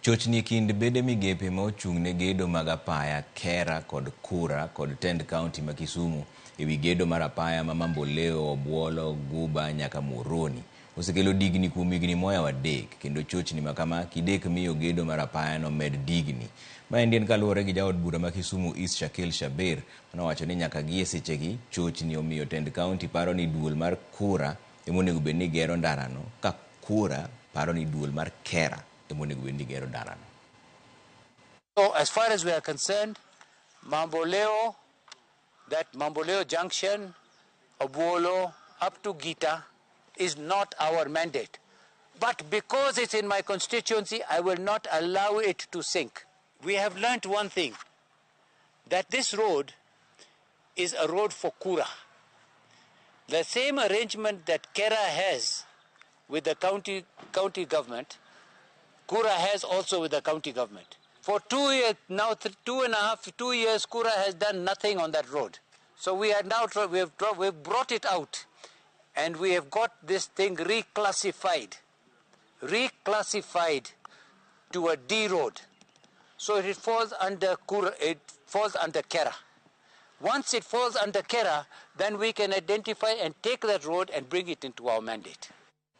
Chochni kind bede migepe ma ochung'ne gedo mag apaya, KERA kod KURA kod tend kaunti ma Kisumu ewi gedo mar apaya ma Mamboleo, Obuolo, Guba nyaka Muhoroni osekelo digni kuom higni moya adek, kendo chochni makama kidek miyo gedo mar apaya no med digni. Maendi en kaluwore gi jaod bura ma Kisumu East Shakil Shabir manowacho ni nyaka gie sechegi chochni omiyo tend kaunti paro ni duol mar KURA emonego bed ni gero ndarano, ka KURA paro ni duol mar KERA. So as far as we are concerned, Mamboleo, that Mamboleo junction, Obuolo, up to Gita, is not our mandate. But because it's in my constituency, I will not allow it to sink. We have learnt one thing, that this road is a road for KURA. The same arrangement that KERA has with the county government, KURA has also with the county government. For 2 years, now 2 years, KURA has done nothing on that road. So we are now, we've brought it out and we have got this thing reclassified to a D road. So it falls under KURA, it falls under KERA. Once it falls under KERA, then we can identify and take that road and bring it into our mandate.